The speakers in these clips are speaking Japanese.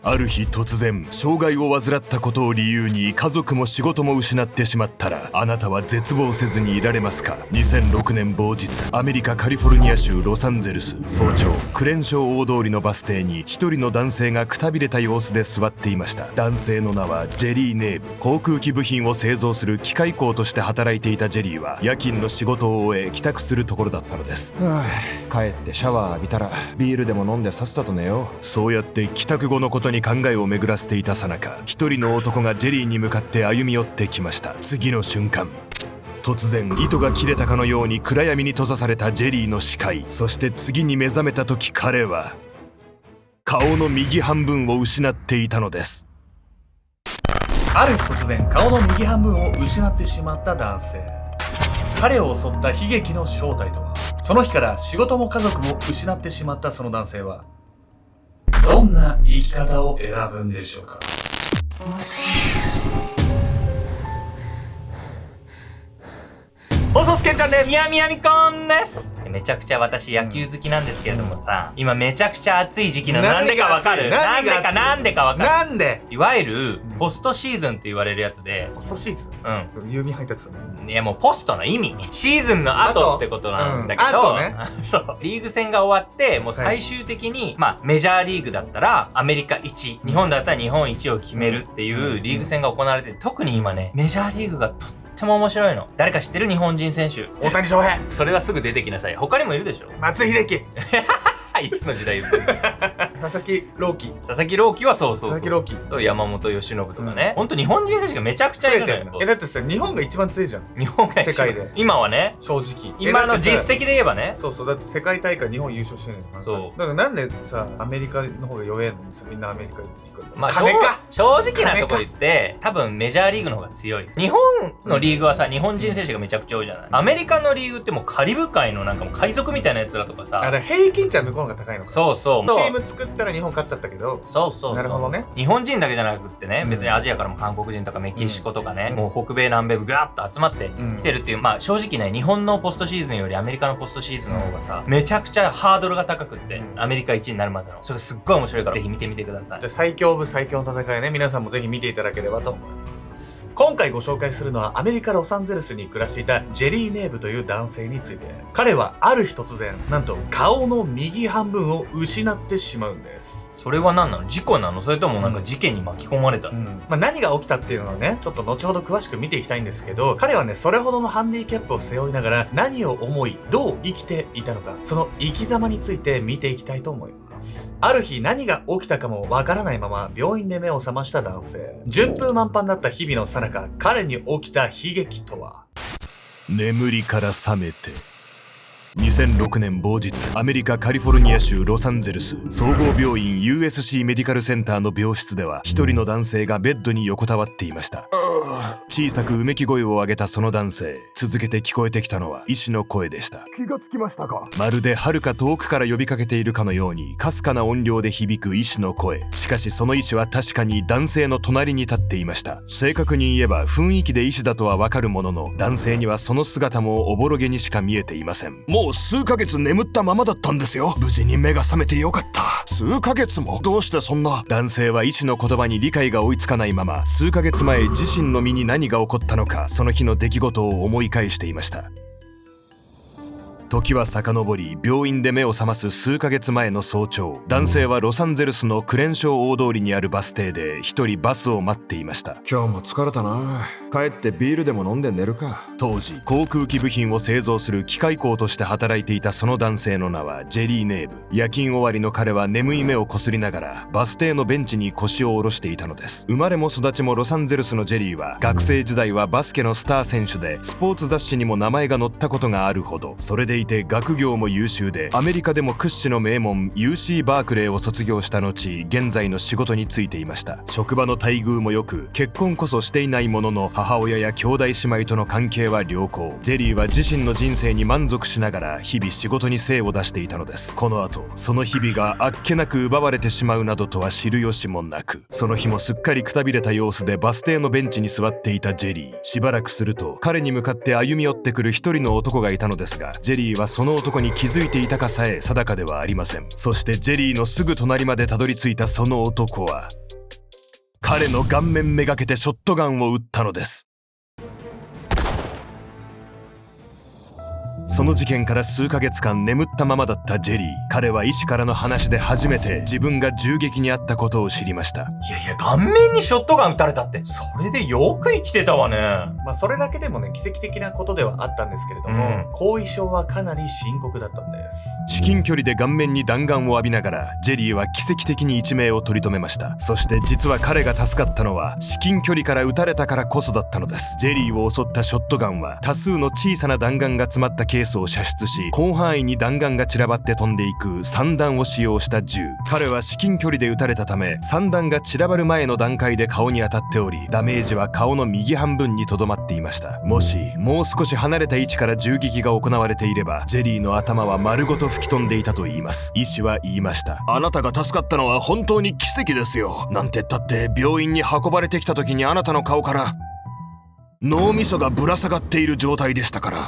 ある日突然障害を患ったことを理由に家族も仕事も失ってしまったら、あなたは絶望せずにいられますか？2006年某日、アメリカカリフォルニア州ロサンゼルス早朝、クレンショー大通りのバス停に一人の男性がくたびれた様子で座っていました。男性の名はジェリー・ネーブ。航空機部品を製造する機械工として働いていたジェリーは夜勤の仕事を終え帰宅するところだったのです。帰ってシャワー浴びたらビールでも飲んでさっさと寝よう。そうやって帰宅後のことに考えを巡らせていたさなか、一人の男がジェリーに向かって歩み寄ってきました。次の瞬間、突然糸が切れたかのように暗闇に閉ざされたジェリーの視界。そして次に目覚めた時、彼は顔の右半分を失っていたのです。ある日突然顔の右半分を失ってしまった男性。彼を襲った悲劇の正体とは？その日から仕事も家族も失ってしまったその男性はどんな生き方を選ぶんでしょうか？放送スケンちゃんです。みやみこんです。めちゃくちゃ私野球好きなんですけれどもさ、今めちゃくちゃ暑い時期なの。なんでかわかる？なんでかわかる？なんで？いわゆるポストシーズンって言われるやつで。ポストシーズン？うん。郵便配達。いやもうポストの意味。シーズンの後ってことなんだけど、ね、そう。リーグ戦が終わって、もう最終的に、まあメジャーリーグだったらアメリカ1、日本だったら日本1を決めるっていうリーグ戦が行われて、特に今ね、メジャーリーグがとっても面白いの。誰か知ってる？日本人選手。大谷翔平。それはすぐ出てきなさい。他にもいるでしょ？松井秀喜。いつの時代言ってる佐々木朗希。佐々木朗希はそう。佐々木朗希。山本由伸とかね。ほんと日本人選手がめちゃくちゃいるのよ。だってさ、日本が一番強いじゃん。日本が世界で。今はね。正直。今の実績で言えばね。そう。だって世界大会日本優勝してるの。そう。だからなんでさ、アメリカの方が弱えのにさ、みんなアメリカに行くの？まあ正直なとこ言って、多分メジャーリーグの方が強い。日本のリーグはさ、日本人選手がめちゃくちゃ多いじゃない。アメリカのリーグってもうカリブ海のなんかもう海賊みたいなやつらとかさ。だから平均値は向こうの方が高いのか。そう。チーム作ったら日本勝っちゃったけど。そう。なるほどね。日本人だけじゃなくってね、別にアジアからも韓国人とかメキシコとかね、もう北米南米ぐわっと集まってきてるっていう、まあ正直ね、日本のポストシーズンよりアメリカのポストシーズンの方がさ、めちゃくちゃハードルが高くって、アメリカ1位になるまでの。それすっごい面白いから、ぜひ見てみてください。じゃあ最強オブ最強の戦いね、皆さんもぜひ見ていただければと思います。今回ご紹介するのはアメリカ・ロサンゼルスに暮らしていたジェリー・ネーブという男性について。彼はある日突然、なんと顔の右半分を失ってしまうんです。それは何なの？事故なの？それともなんか事件に巻き込まれたの？何が起きたっていうのはね、ちょっと後ほど詳しく見ていきたいんですけど、彼はね、それほどのハンディキャップを背負いながら何を思い、どう生きていたのか、その生き様について見ていきたいと思います。ある日何が起きたかもわからないまま病院で目を覚ました男性。順風満帆だった日々の最中、彼に起きた悲劇とは？眠りから覚めて。2006年某日、アメリカカリフォルニア州ロサンゼルス総合病院 USC メディカルセンターの病室では、一人の男性がベッドに横たわっていました。小さくうめき声を上げたその男性、続けて聞こえてきたのは医師の声でした。気がつきましたか？まるで遥か遠くから呼びかけているかのように、かすかな音量で響く医師の声。しかしその医師は確かに男性の隣に立っていました。正確に言えば雰囲気で医師だとはわかるものの、男性にはその姿もおぼろげにしか見えていません。もう数ヶ月眠ったままだったんですよ。無事に目が覚めてよかった。数ヶ月も？どうしてそんな？男性は医師の言葉に理解が追いつかないまま、数ヶ月前自身の身に何が起こったのか、その日の出来事を思い返していました。時は遡り、病院で目を覚ます数ヶ月前の早朝、男性はロサンゼルスのクレンショー大通りにあるバス停で一人バスを待っていました。今日も疲れたな。帰ってビールでも飲んで寝るか。当時航空機部品を製造する機械工として働いていたその男性の名はジェリー・ネーブ。夜勤終わりの彼は眠い目をこすりながらバス停のベンチに腰を下ろしていたのです。生まれも育ちもロサンゼルスのジェリーは、学生時代はバスケのスター選手で、スポーツ雑誌にも名前が載ったことがあるほど。それでいて学業も優秀で、アメリカでも屈指の名門 UC バークレーを卒業した後、現在の仕事に就いていました。職場の待遇も良く、結婚こそしていないものの、母親や兄弟姉妹との関係は良好。ジェリーは自身の人生に満足しながら日々仕事に精を出していたのです。この後、その日々があっけなく奪われてしまうなどとは知る由もなく、その日もすっかりくたびれた様子でバス停のベンチに座っていたジェリー。しばらくすると、彼に向かって歩み寄ってくる一人の男がいたのですが、ジェリリーはその男に気づいていたかさえ定かではありません。そしてジェリーのすぐ隣までたどり着いたその男は彼の顔面めがけてショットガンを撃ったのです。その事件から数ヶ月間眠ったままだったジェリー。彼は医師からの話で初めて自分が銃撃に遭ったことを知りました。いやいや、顔面にショットガン撃たれたって、それでよく生きてたわね。まあそれだけでもね、奇跡的なことではあったんですけれども、後遺症はかなり深刻だったんです。至近距離で顔面に弾丸を浴びながらジェリーは奇跡的に一命を取り留めました。そして実は彼が助かったのは至近距離から撃たれたからこそだったのです。ジェリーを襲ったショットガンは多数の小さな弾丸が詰まったケースを射出し、広範囲に弾丸が散らばって飛んでいく散弾を使用した銃。彼は至近距離で撃たれたため散弾が散らばる前の段階で顔に当たっており、ダメージは顔の右半分にとどまっていました。もしもう少し離れた位置から銃撃が行われていればジェリーの頭は丸ごと吹き飛んでいたと言います。医師は言いました。あなたが助かったのは本当に奇跡ですよ。なんて言ったって病院に運ばれてきた時にあなたの顔から脳みそがぶら下がっている状態でしたから。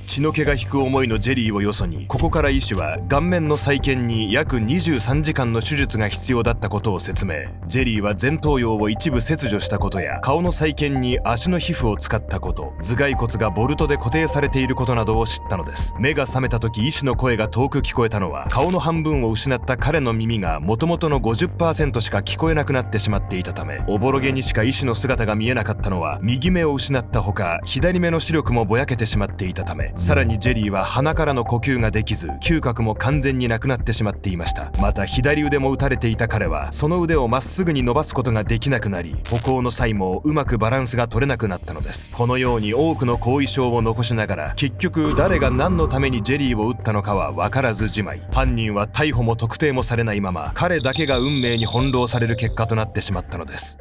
血の気が引く思いのジェリーをよそに、ここから医師は顔面の再建に約23時間の手術が必要だったことを説明。ジェリーは前頭葉を一部切除したことや顔の再建に足の皮膚を使ったこと、頭蓋骨がボルトで固定されていることなどを知ったのです。目が覚めた時、医師の声が遠く聞こえたのは顔の半分を失った彼の耳が元々の 50% しか聞こえなくなってしまっていたため、おぼろげにしか医師の姿が見えなかったのは右目を失ったほか左目の視力もぼやけてしまっていたため、さらにジェリーは鼻からの呼吸ができず嗅覚も完全になくなってしまっていました。また左腕も打たれていた彼はその腕をまっすぐに伸ばすことができなくなり、歩行の際もうまくバランスが取れなくなったのです。このように多くの後遺症を残しながら結局誰が何のためにジェリーを撃ったのかは分からずじまい、犯人は逮捕も特定もされないまま彼だけが運命に翻弄される結果となってしまったのです。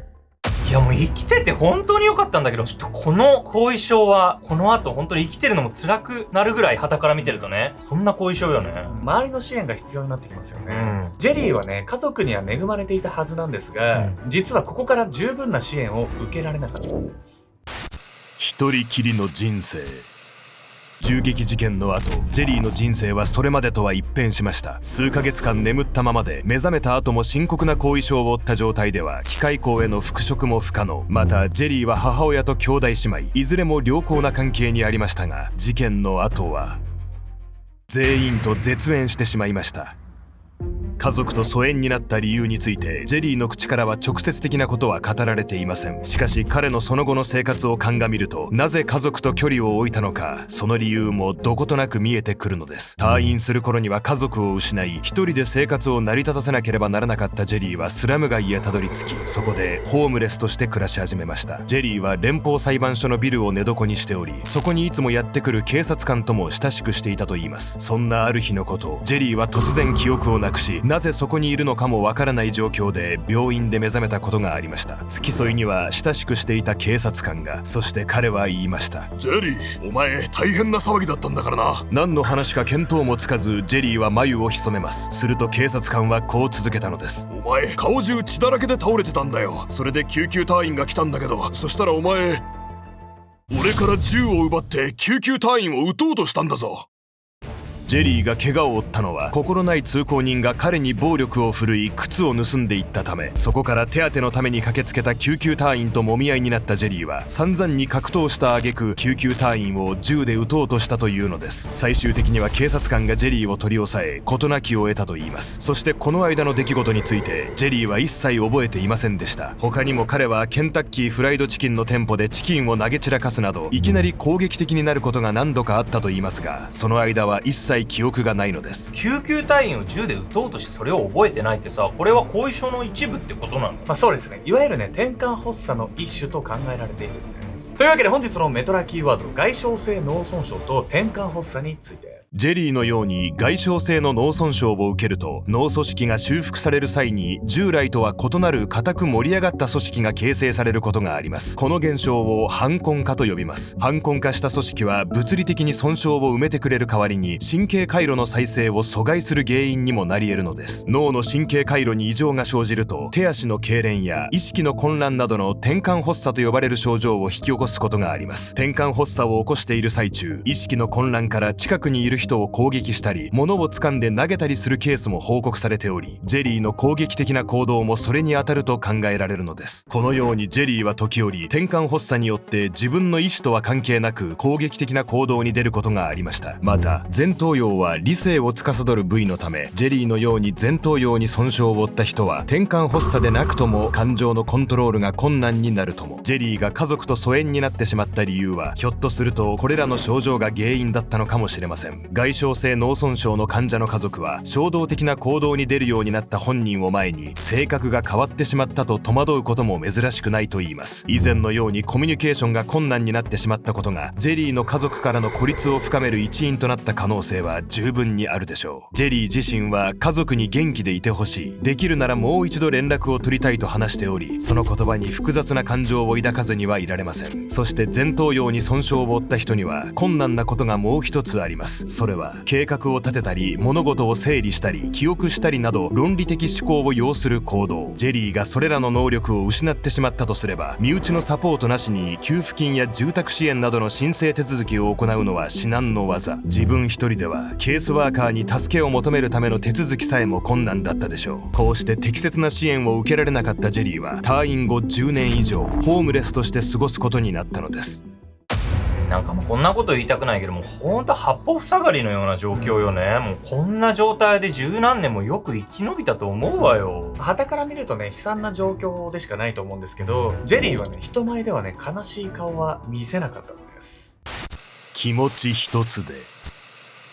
いやもう生きてて本当に良かったんだけど、ちょっとこの後遺症はこの後本当に生きてるのも辛くなるぐらい傍から見てるとね、そんな後遺症よね。周りの支援が必要になってきますよね。ジェリーはね、家族には恵まれていたはずなんですが、実はここから十分な支援を受けられなかったんです。一人きりの人生。銃撃事件の後、ジェリーの人生はそれまでとは一変しました。数ヶ月間眠ったままで、目覚めた後も深刻な後遺症を負った状態では機械工への復職も不可能。またジェリーは母親と兄弟姉妹いずれも良好な関係にありましたが、事件の後は全員と絶縁してしまいました。家族と疎遠になった理由についてジェリーの口からは直接的なことは語られていません。しかし彼のその後の生活を鑑みると、なぜ家族と距離を置いたのか、その理由もどことなく見えてくるのです。退院する頃には家族を失い、一人で生活を成り立たせなければならなかったジェリーはスラム街へたどり着き、そこでホームレスとして暮らし始めました。ジェリーは連邦裁判所のビルを寝床にしており、そこにいつもやってくる警察官とも親しくしていたといいます。そんなある日のこと、ジェリーは突然記憶をなくし、なぜそこにいるのかもわからない状況で病院で目覚めたことがありました。付き添いには親しくしていた警察官が、そして彼は言いました。ジェリー、お前大変な騒ぎだったんだからな。何の話か見当もつかず、ジェリーは眉を潜めます。すると警察官はこう続けたのです。お前顔中血だらけで倒れてたんだよ。それで救急隊員が来たんだけど、そしたらお前俺から銃を奪って救急隊員を撃とうとしたんだぞ。ジェリーが怪我を負ったのは、心ない通行人が彼に暴力を振るい靴を盗んでいったため、そこから手当てのために駆けつけた救急隊員ともみ合いになったジェリーは散々に格闘した挙句、救急隊員を銃で撃とうとしたというのです。最終的には警察官がジェリーを取り押さえ事なきを得たといいます。そしてこの間の出来事についてジェリーは一切覚えていませんでした。他にも彼はケンタッキーフライドチキンの店舗でチキンを投げ散らかすなど、いきなり攻撃的になることが何度かあったといいますが、その間は一切記憶がないのです。救急隊員を銃で撃とうとしてそれを覚えてないってさ、これは後遺症の一部ってことなの？そうですね。いわゆるね、転換発作の一種と考えられているんです。というわけで本日のメトラキーワード、外傷性脳損傷と転換発作について。ジェリーのように外傷性の脳損傷を受けると、脳組織が修復される際に従来とは異なる硬く盛り上がった組織が形成されることがあります。この現象を反根化と呼びます。反根化した組織は物理的に損傷を埋めてくれる代わりに神経回路の再生を阻害する原因にもなり得るのです。脳の神経回路に異常が生じると、手足の痙攣や意識の混乱などの転換発作と呼ばれる症状を引き起こすことがあります。転換発作を起こしている最中、意識の混乱から近くにいる人を攻撃したり、物を掴んで投げたりするケースも報告されており、ジェリーの攻撃的な行動もそれに当たると考えられるのです。このようにジェリーは時折転換発作によって自分の意思とは関係なく攻撃的な行動に出ることがありました。また前頭葉は理性を司る部位のため、ジェリーのように前頭葉に損傷を負った人は転換発作でなくとも感情のコントロールが困難になるとも。ジェリーが家族と疎遠になってしまった理由は、ひょっとするとこれらの症状が原因だったのかもしれません。外傷性脳損傷の患者の家族は衝動的な行動に出るようになった本人を前に性格が変わってしまったと戸惑うことも珍しくないと言います。以前のようにコミュニケーションが困難になってしまったことがジェリーの家族からの孤立を深める一因となった可能性は十分にあるでしょう。ジェリー自身は家族に元気でいてほしい、できるならもう一度連絡を取りたいと話しており、その言葉に複雑な感情を抱かずにはいられません。そして前頭葉に損傷を負った人には困難なことがもう一つあります。それは計画を立てたり物事を整理したり記憶したりなど論理的思考を要する行動。ジェリーがそれらの能力を失ってしまったとすれば、身内のサポートなしに給付金や住宅支援などの申請手続きを行うのは至難の業。自分一人ではケースワーカーに助けを求めるための手続きさえも困難だったでしょう。こうして適切な支援を受けられなかったジェリーは退院後10年以上ホームレスとして過ごすことになったのです。なんかもうこんなこと言いたくないけども、ほんと八方塞がりのような状況よね。もうこんな状態で十何年もよく生き延びたと思うわよ。傍から見るとね、悲惨な状況でしかないと思うんですけど、ジェリーはね、人前ではね、悲しい顔は見せなかったんです。気持ち一つで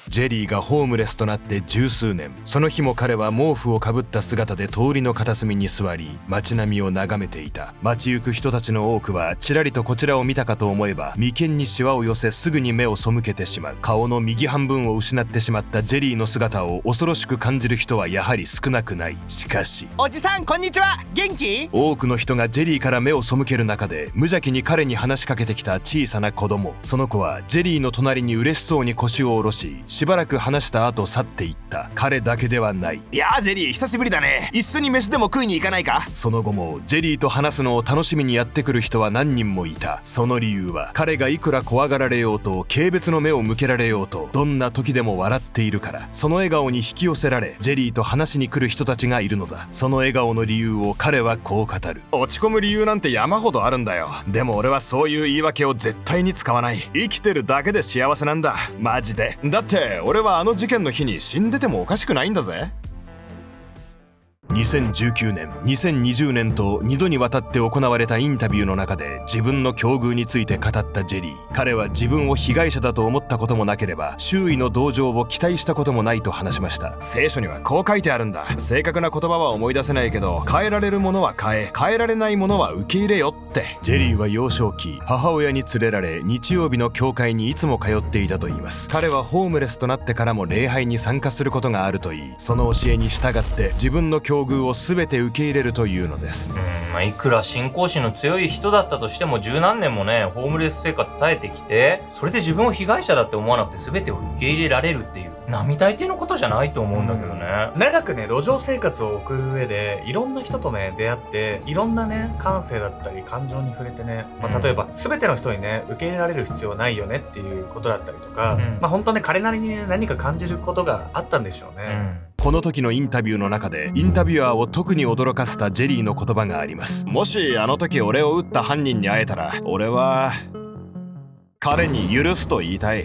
ジェリーがホームレスとなって十数年。その日も彼は毛布をかぶった姿で通りの片隅に座り、街並みを眺めていた。街行く人たちの多くはちらりとこちらを見たかと思えば、眉間にシワを寄せすぐに目を背けてしまう。顔の右半分を失ってしまったジェリーの姿を恐ろしく感じる人はやはり少なくない。しかし、おじさんこんにちは、元気？多くの人がジェリーから目を背ける中で、無邪気に彼に話しかけてきた小さな子供。その子はジェリーの隣に嬉しそうに腰を下ろし、しばらく話した後去っていった。彼だけではない。いやージェリー久しぶりだね。一緒に飯でも食いに行かないか？その後もジェリーと話すのを楽しみにやってくる人は何人もいた。その理由は、彼がいくら怖がられようと軽蔑の目を向けられようと、どんな時でも笑っているから。その笑顔に引き寄せられ、ジェリーと話しに来る人たちがいるのだ。その笑顔の理由を彼はこう語る。落ち込む理由なんて山ほどあるんだよ。でも俺はそういう言い訳を絶対に使わない。生きてるだけで幸せなんだ、マジで。だって俺はあの事件の日に死んでてもおかしくないんだぜ。2019年、2020年と2度にわたって行われたインタビューの中で自分の境遇について語ったジェリー。彼は自分を被害者だと思ったこともなければ、周囲の同情を期待したこともないと話しました。聖書にはこう書いてあるんだ。正確な言葉は思い出せないけど、変えられるものは変え、変えられないものは受け入れよって。ジェリーは幼少期、母親に連れられ日曜日の教会にいつも通っていたといいます。彼はホームレスとなってからも礼拝に参加することがあるといい、その教えに従って自分の境遇を全て受け入れるというのです。いくら信仰心の強い人だったとしても、十何年もねホームレス生活耐えてきて、それで自分を被害者だって思わなくて全てを受け入れられるっていう、並大抵のことじゃないと思うんだけどね。長くね路上生活を送る上でいろんな人とね出会って、いろんなね感性だったり感情に触れてね、例えば全ての人にね受け入れられる必要はないよねっていうことだったりとか、本当ね彼なりにね何か感じることがあったんでしょうね。この時のインタビューの中で、インタビュアーを特に驚かせたジェリーの言葉があります。もしあの時俺を撃った犯人に会えたら、俺は彼に許すと言いたい。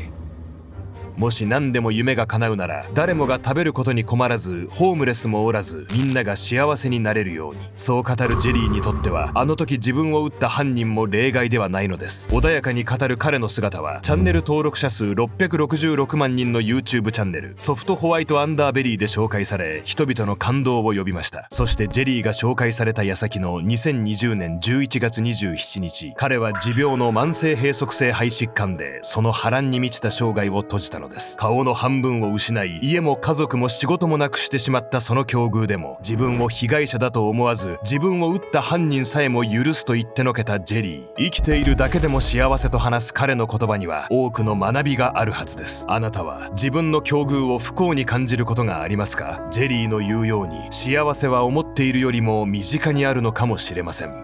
もし何でも夢が叶うなら、誰もが食べることに困らず、ホームレスもおらず、みんなが幸せになれるように。そう語るジェリーにとっては、あの時自分を撃った犯人も例外ではないのです。穏やかに語る彼の姿は、チャンネル登録者数666万人の YouTube チャンネル、ソフトホワイトアンダーベリーで紹介され、人々の感動を呼びました。そしてジェリーが紹介された矢先の2020年11月27日、彼は持病の慢性閉塞性肺疾患で、その波乱に満ちた生涯を閉じたののです。顔の半分を失い、家も家族も仕事もなくしてしまったその境遇でも、自分を被害者だと思わず、自分を撃った犯人さえも許すと言ってのけたジェリー。生きているだけでも幸せと話す彼の言葉には多くの学びがあるはずです。あなたは自分の境遇を不幸に感じることがありますか？ジェリーの言うように、幸せは思っているよりも身近にあるのかもしれません。